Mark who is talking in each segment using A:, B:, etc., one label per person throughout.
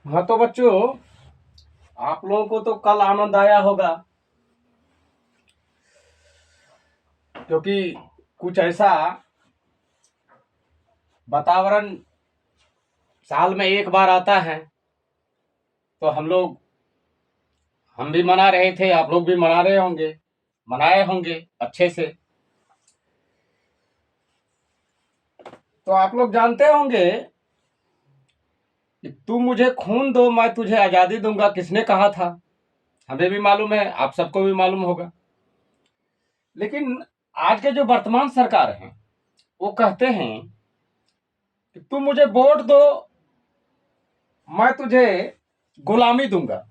A: हाँ तो बच्चों, आप लोगों को तो कल आनंद आया होगा, क्योंकि कुछ ऐसा वातावरण साल में एक बार आता है। तो हम भी मना रहे थे, आप लोग भी मना रहे होंगे, मनाए होंगे अच्छे से। तो आप लोग जानते होंगे कि तू मुझे खून दो मैं तुझे आज़ादी दूंगा, किसने कहा था? हमें भी मालूम है, आप सबको भी मालूम होगा। लेकिन आज के जो वर्तमान सरकार हैं, वो कहते हैं कि तू मुझे वोट दो, मैं तुझे गुलामी दूंगा,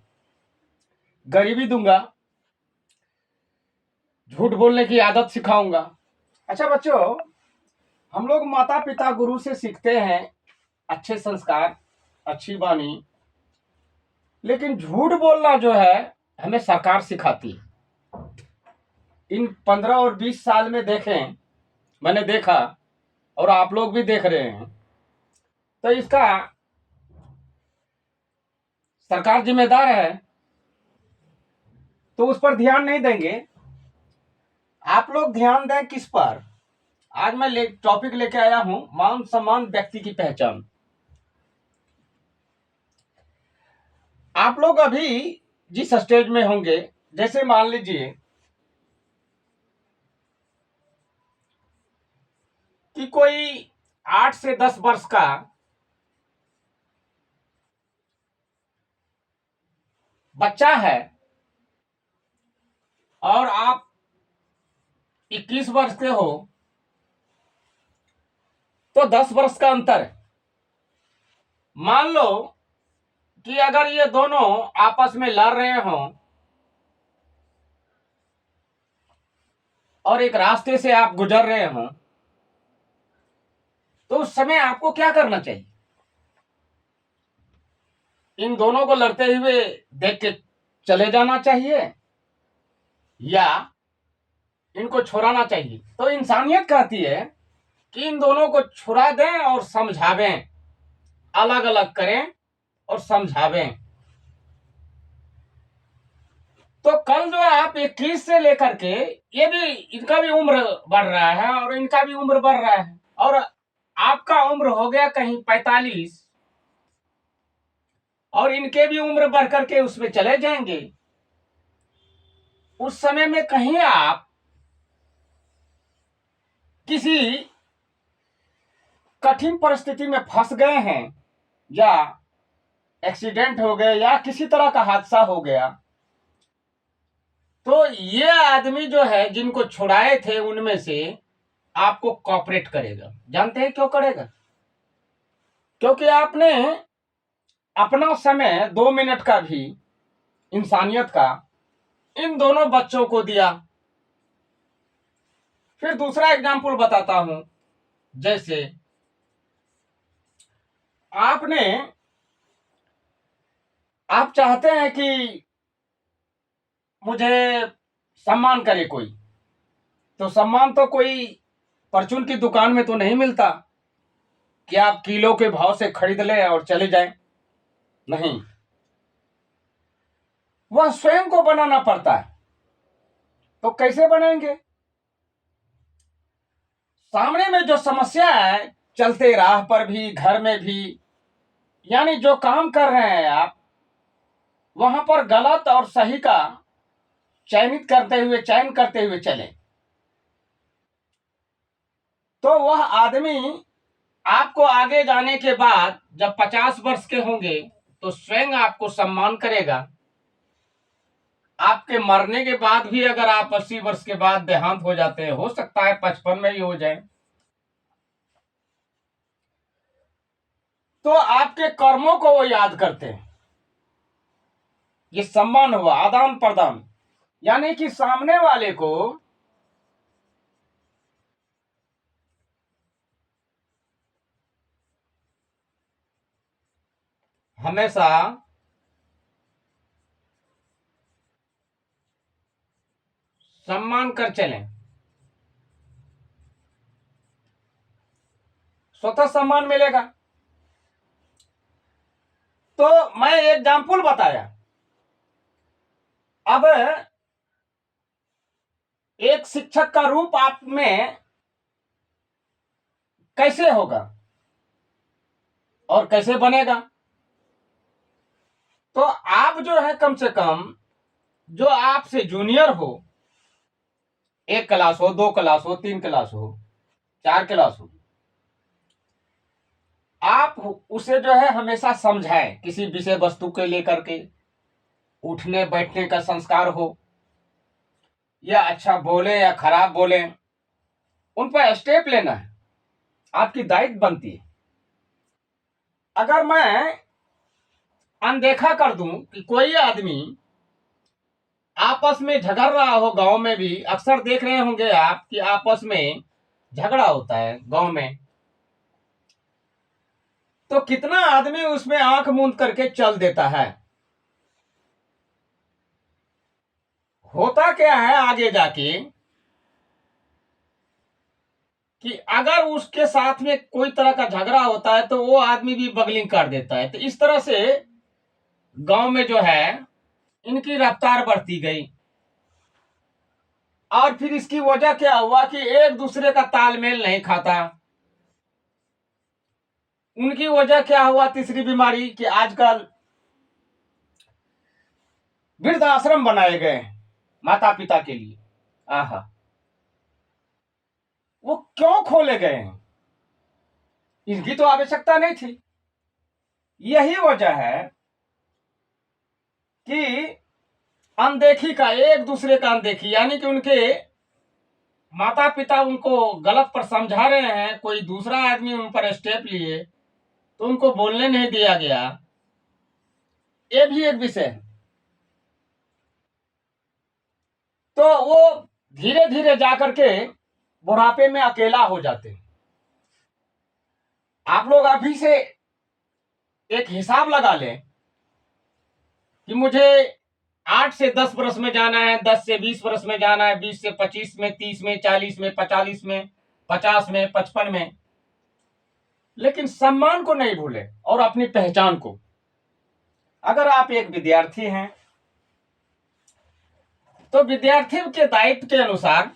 A: गरीबी दूंगा, झूठ बोलने की आदत सिखाऊंगा। अच्छा बच्चों, हम लोग माता पिता गुरु से सीखते हैं अच्छे संस्कार, अच्छी वाणी। लेकिन झूठ बोलना जो है, हमें सरकार सिखाती है। इन 15 और 20 साल में देखें, मैंने देखा और आप लोग भी देख रहे हैं, तो इसका सरकार जिम्मेदार है, तो उस पर ध्यान नहीं देंगे। आप लोग ध्यान दें किस पर? आज मैं टॉपिक लेके आया हूं, मान सम्मान व्यक्ति की पहचान। आप लोग अभी जिस स्टेज में होंगे, जैसे मान लीजिए कि कोई 8 से 10 वर्ष का बच्चा है और आप 21 वर्ष के हो, तो 10 वर्ष का अंतर है। मान लो कि अगर ये दोनों आपस में लड़ रहे हों और एक रास्ते से आप गुजर रहे हों, तो उस समय आपको क्या करना चाहिए? इन दोनों को लड़ते हुए देख के चले जाना चाहिए या इनको छुड़ाना चाहिए? तो इंसानियत कहती है कि इन दोनों को छुड़ा दें और समझावें, अलग अलग करें और समझावें। तो कल जो आप 21 से लेकर के, ये भी, इनका भी उम्र बढ़ रहा है और इनका भी उम्र बढ़ रहा है, और आपका उम्र हो गया कहीं 45 और इनके भी उम्र बढ़ करके उसमें चले जाएंगे। उस समय में कहीं आप किसी कठिन परिस्थिति में फंस गए हैं, या एक्सीडेंट हो गए, या किसी तरह का हादसा हो गया, तो ये आदमी जो है जिनको छुड़ाए थे उनमें से आपको कॉपरेट करेगा। जानते हैं क्यों करेगा? क्योंकि आपने अपना समय 2 मिनट का भी, इंसानियत का, इन दोनों बच्चों को दिया। फिर दूसरा एग्जाम्पल बताता हूं। जैसे आपने, आप चाहते हैं कि मुझे सम्मान करे कोई, तो सम्मान तो कोई परचून की दुकान में तो नहीं मिलता कि आप किलो के भाव से खरीद लें और चले जाएं। नहीं, वह स्वयं को बनाना पड़ता है। तो कैसे बनेंगे? सामने में जो समस्या है, चलते राह पर भी, घर में भी, यानी जो काम कर रहे हैं आप, वहां पर गलत और सही का चयन करते हुए चले, तो वह आदमी आपको आगे जाने के बाद जब 50 वर्ष के होंगे तो स्वयं आपको सम्मान करेगा। आपके मरने के बाद भी अगर आप 80 वर्ष के बाद देहांत हो जाते हैं, हो सकता है 55 में ही हो जाए, तो आपके कर्मों को वो याद करते हैं। ये सम्मान हुआ आदान प्रदान, यानी कि सामने वाले को हमेशा सम्मान कर चलें, स्वतः सम्मान मिलेगा। तो मैं एग्जाम्पल बताया। अब एक शिक्षक का रूप आप में कैसे होगा और कैसे बनेगा? तो आप जो है कम से कम जो आपसे जूनियर हो, 1 क्लास हो, 2 क्लास हो, 3 क्लास हो, 4 क्लास हो, आप उसे जो है हमेशा समझाएं किसी विषय वस्तु के लेकर के, उठने बैठने का संस्कार हो, या अच्छा बोले या खराब बोले, उन पर स्टेप लेना है, आपकी दायित्व बनती है। अगर मैं अनदेखा कर दूं कि कोई आदमी आपस में झगड़ रहा हो, गांव में भी अक्सर देख रहे होंगे आप कि आपस में झगड़ा होता है गांव में, तो कितना आदमी उसमें आंख मूंद करके चल देता है। होता क्या है आगे जाके कि अगर उसके साथ में कोई तरह का झगड़ा होता है तो वो आदमी भी बगलिंग कर देता है। तो इस तरह से गांव में जो है इनकी रफ्तार बढ़ती गई, और फिर इसकी वजह क्या हुआ कि एक दूसरे का तालमेल नहीं खाता। उनकी वजह क्या हुआ, तीसरी बीमारी, कि आजकल वृद्ध आश्रम बनाए गए माता पिता के लिए। आहा, वो क्यों खोले गए हैं? इनकी तो आवश्यकता नहीं थी। यही वजह है कि अनदेखी का, एक दूसरे का अनदेखी, यानी कि उनके माता पिता उनको गलत पर समझा रहे हैं, कोई दूसरा आदमी उन पर स्टेप लिए तो उनको बोलने नहीं दिया गया। ये भी एक विषय है। तो वो धीरे धीरे जाकर के बुढ़ापे में अकेला हो जाते हैं। आप लोग अभी से एक हिसाब लगा लें कि मुझे 8 से 10 वर्ष में जाना है, 10 से 20 वर्ष में जाना है, 20 से 25 में, 30 में, 40 में, 45 में, 50 में, 55 में, लेकिन सम्मान को नहीं भूले और अपनी पहचान को। अगर आप एक विद्यार्थी हैं तो विद्यार्थी के दायित्व के अनुसार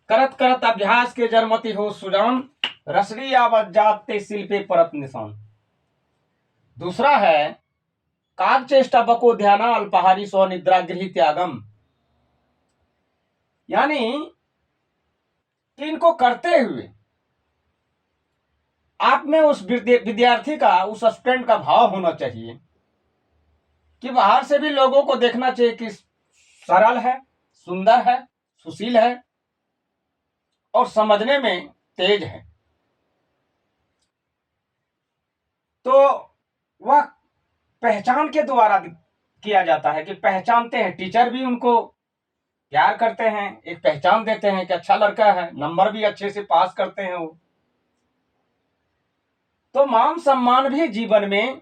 A: करत करत अभ्यास के जरमति हो सुजान, रसरी आवत जाते शिल्पे परत निशान। दूसरा है काग चेष्टा बको ध्याना अल्पहारी स्व निद्रा गृह त्यागम, यानी कि इनको करते हुए आप में उस विद्यार्थी का, उस स्टूडेंट का भाव होना चाहिए कि बाहर से भी लोगों को देखना चाहिए कि सरल है, सुंदर है, सुशील है और समझने में तेज है। तो वह पहचान के द्वारा किया जाता है कि पहचानते हैं, टीचर भी उनको प्यार करते हैं, एक पहचान देते हैं कि अच्छा लड़का है, नंबर भी अच्छे से पास करते हैं वो। तो मान सम्मान भी जीवन में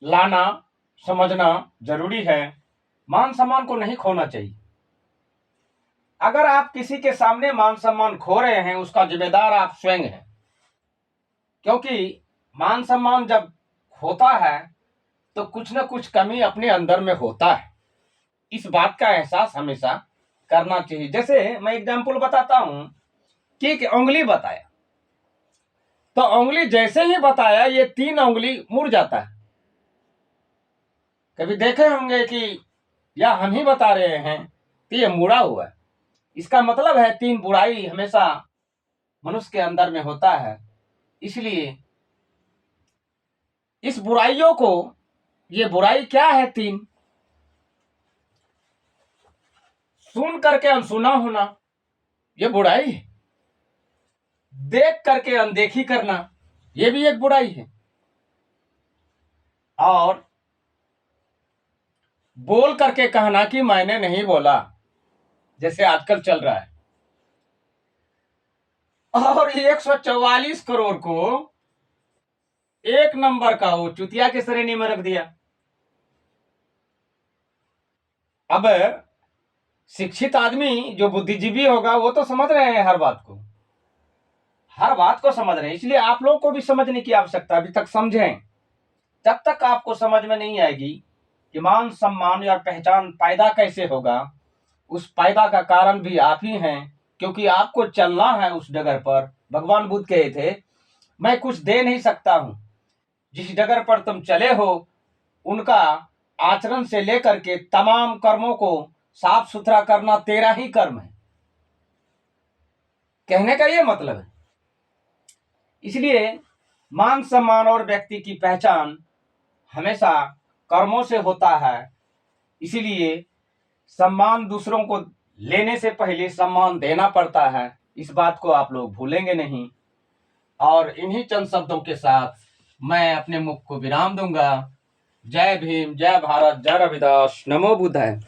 A: लाना, समझना जरूरी है। मान सम्मान को नहीं खोना चाहिए। अगर आप किसी के सामने मान सम्मान खो रहे हैं, उसका जिम्मेदार आप स्वयं हैं, क्योंकि मान सम्मान जब होता है तो कुछ ना कुछ कमी अपने अंदर में होता है। इस बात का एहसास हमेशा करना चाहिए। जैसे मैं एग्जाम्पल बताता हूं कि उंगली बताया, तो उंगली जैसे ही बताया ये 3 उंगली मुड़ जाता है। कभी देखे होंगे कि या हम ही बता रहे हैं कि ये मुड़ा हुआ है, इसका मतलब है 3 बुराई हमेशा मनुष्य के अंदर में होता है। इसलिए इस बुराइयों को, ये बुराई क्या है 3, सुन करके अनसुना होना ये बुराई है, देख करके अनदेखी करना ये भी एक बुराई है, और बोल करके कहना कि मैंने नहीं बोला, जैसे आजकल चल रहा है। और 144 करोड़ को 1 नंबर का वो चुतिया की श्रेणी में रख दिया। अब शिक्षित आदमी जो बुद्धिजीवी होगा वो तो समझ रहे हैं हर बात को, हर बात को समझ रहे हैं, इसलिए आप लोगों को भी समझने की आवश्यकता, अभी तक समझें। जब तक आपको समझ में नहीं आएगी कि मान सम्मान या पहचान पैदा कैसे होगा, उस पैदा का कारण भी आप ही हैं, क्योंकि आपको चलना है उस डगर पर। भगवान बुद्ध कहे थे, मैं कुछ दे नहीं सकता हूं, जिस डगर पर तुम चले हो उनका आचरण से लेकर के तमाम कर्मों को साफ सुथरा करना तेरा ही कर्म है। कहने का ये मतलब है। इसलिए मान सम्मान और व्यक्ति की पहचान हमेशा कर्मों से होता है। इसीलिए सम्मान दूसरों को लेने से पहले सम्मान देना पड़ता है। इस बात को आप लोग भूलेंगे नहीं। और इन्हीं चंद शब्दों के साथ मैं अपने मुख को विराम दूंगा। जय भीम, जय भारत, जय रविदास, नमो बुद्धाय।